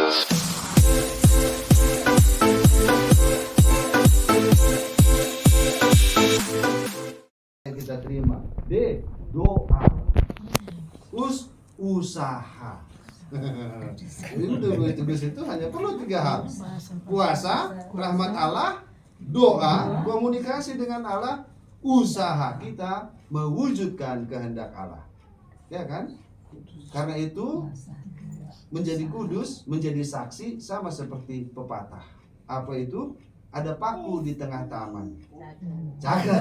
Kita terima. D. Doa. Usaha. Tugas itu hanya perlu 3 hal: puasa, rahmat Allah, doa, komunikasi dengan Allah, usaha kita mewujudkan kehendak Allah. Ya kan? Karena itu menjadi kudus, menjadi saksi sama seperti pepatah. Apa itu? Ada paku di tengah taman. Cakep.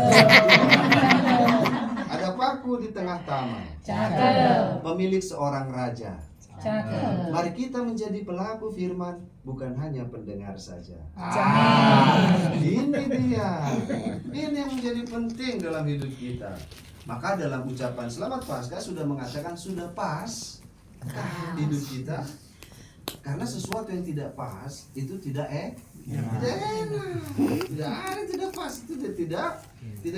Ada paku di tengah taman. Cakep. Pemilik seorang raja. Cakep. Mari kita menjadi pelaku firman, bukan hanya pendengar saja. Ini dia. Ini yang menjadi penting dalam hidup kita. Maka dalam ucapan Selamat Paskah sudah mengatakan sudah pas hidup kita. Karena sesuatu yang tidak pas itu tidak enak. Tidak ada tidak pas, itu tidak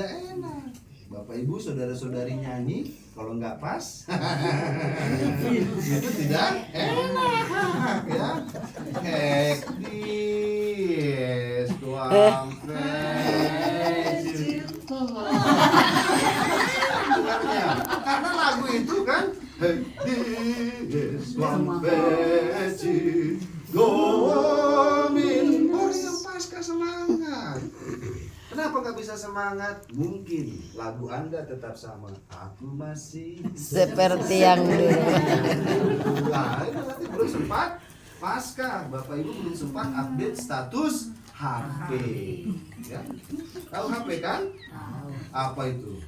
enak. Bapak Ibu saudara-saudari nyanyi, kalau nggak pas itu tidak enak ya. Hektis tuang karena lagu itu kan hektis tuang Gomin, orang yang pasca semangat. Kenapa gak bisa semangat? Mungkin lagu Anda tetap sama. Aku masih Seperti yang dulu. Nah, itu nanti belum sempat pasca. Bapak Ibu belum sempat update status HP. Ya. Tahu HP kan? Apa itu?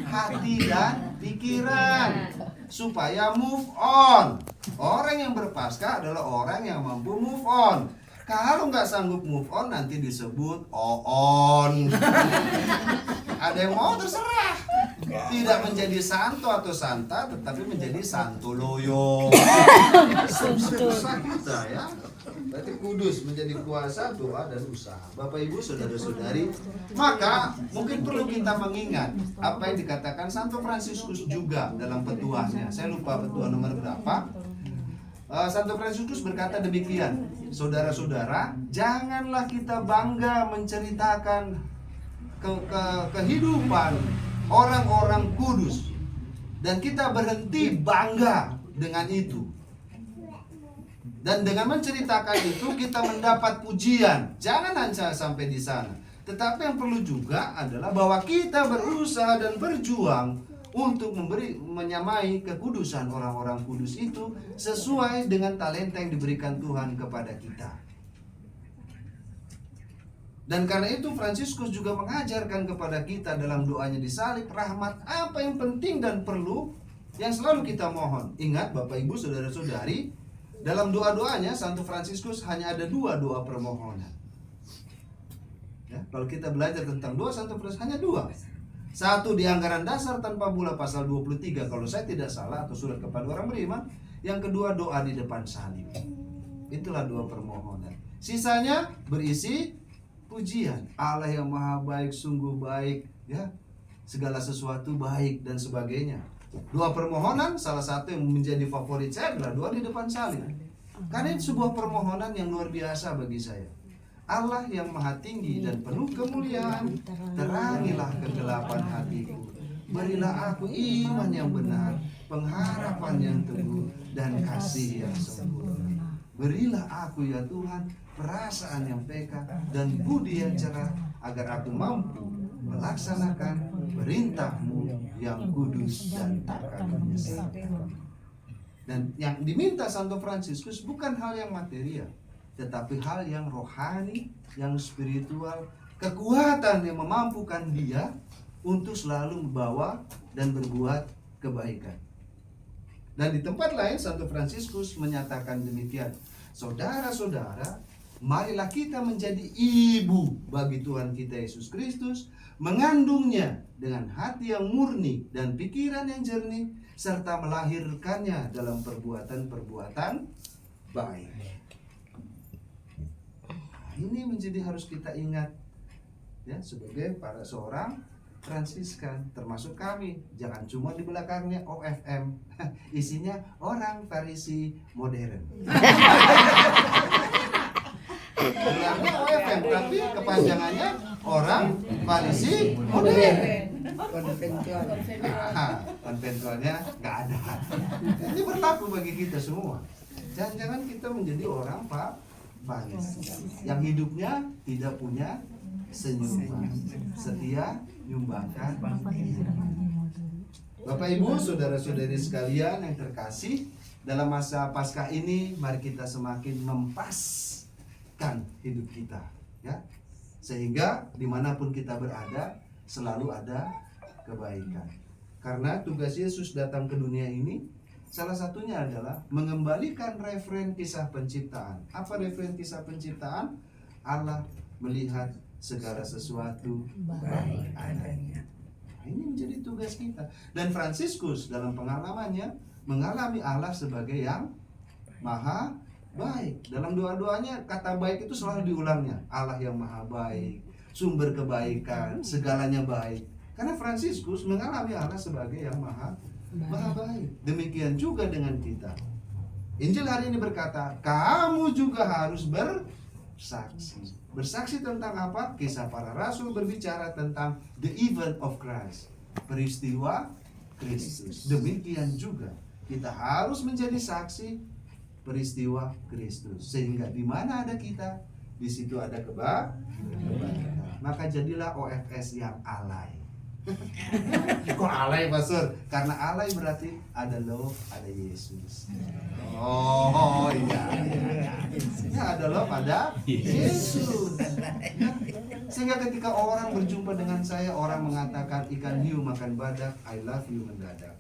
Hati dan pikiran. Supaya move on. Orang yang berpasca adalah orang yang mampu move on. Kalau nggak sanggup move on nanti disebut on. Ada yang mau terserah. Tidak menjadi santo atau santa, tetapi menjadi santo loyo. Susah kita ya. Berarti kudus menjadi puasa, doa dan usaha. Bapak Ibu saudara-saudari, maka mungkin perlu kita mengingat apa yang dikatakan Santo Fransiskus juga dalam petuahnya. Saya lupa petuah nomor berapa. Santo Fransiskus berkata demikian, saudara-saudara, janganlah kita bangga menceritakan kehidupan orang-orang kudus dan kita berhenti bangga dengan itu. Dan dengan menceritakan itu kita mendapat pujian. Jangan hanya sampai di sana. Tetapi yang perlu juga adalah bahwa kita berusaha dan berjuang untuk menyamai kekudusan orang-orang kudus itu sesuai dengan talenta yang diberikan Tuhan kepada kita. Dan karena itu Fransiskus juga mengajarkan kepada kita dalam doanya di salib, rahmat apa yang penting dan perlu yang selalu kita mohon. Ingat Bapak Ibu saudara-saudari, dalam doa-doanya Santo Fransiskus hanya ada 2 doa permohonan. Ya, kalau kita belajar tentang doa Santo Fransiskus hanya 2. Satu di anggaran dasar tanpa bula pasal 23 kalau saya tidak salah, atau surat kepada orang beriman. Yang kedua doa di depan salib. Itulah 2 permohonan. Sisanya berisi pujian. Allah yang maha baik, sungguh baik, ya. Segala sesuatu baik dan sebagainya. 2 permohonan, salah satu yang menjadi favorit saya adalah doa di depan salib. Karena itu sebuah permohonan yang luar biasa bagi saya. Allah yang maha tinggi dan penuh kemuliaan, terangilah kegelapan hatiku. Berilah aku iman yang benar, pengharapan yang teguh, dan kasih yang sempurna. Berilah aku ya Tuhan perasaan yang peka dan budi yang cerah, agar aku mampu melaksanakan perintah-Mu yang kudus dan takkan menyesatkan. Dan yang diminta Santo Fransiskus bukan hal yang material, tetapi hal yang rohani, yang spiritual, kekuatan yang memampukan dia untuk selalu membawa dan berbuat kebaikan. Dan di tempat lain Santo Fransiskus menyatakan demikian, saudara-saudara, marilah kita menjadi ibu bagi Tuhan kita Yesus Kristus, mengandungnya dengan hati yang murni dan pikiran yang jernih, serta melahirkannya dalam perbuatan-perbuatan baik. Ini menjadi harus kita ingat ya, sebagai para seorang Fransiskan, termasuk kami. Jangan cuma di belakangnya OFM, isinya orang Farisi modern. Belakangnya OFM, tapi kepanjangannya orang Farisi modern. Konventualnya nggak ada. Ini berlaku bagi kita semua. Jangan-jangan kita menjadi orang Farisi yang hidupnya tidak punya senyuman, setia nyumbangkan. Bapak Ibu, saudara-saudari sekalian yang terkasih, dalam masa Paskah ini mari kita semakin mempaskan hidup kita, ya, sehingga dimanapun kita berada selalu ada kebaikan. Karena tugas Yesus datang ke dunia ini salah satunya adalah mengembalikan referen kisah penciptaan. Apa referen kisah penciptaan? Allah melihat segala sesuatu baik adanya. Nah, ini menjadi tugas kita. Dan Fransiskus dalam pengalamannya mengalami Allah sebagai yang maha baik. Dalam doa-doanya kata baik itu selalu diulangnya. Allah yang maha baik, sumber kebaikan, segalanya baik. Karena Fransiskus mengalami Allah sebagai yang maha baik. Demikian juga dengan kita. Injil hari ini berkata, kamu juga harus bersaksi. Bersaksi tentang apa? Kisah para rasul berbicara tentang the event of Christ, peristiwa Kristus. Demikian juga kita harus menjadi saksi peristiwa Kristus. Sehingga di mana ada kita, di situ ada kebaikan. Maka jadilah OFS yang alay. Kok alay, Pastor? Karena alay berarti ada love, ada Yesus. Oh iya. Ya, ada love, ada Yesus. Sehingga ketika orang berjumpa dengan saya, orang mengatakan ikan hiu makan badak, I love you mendadak.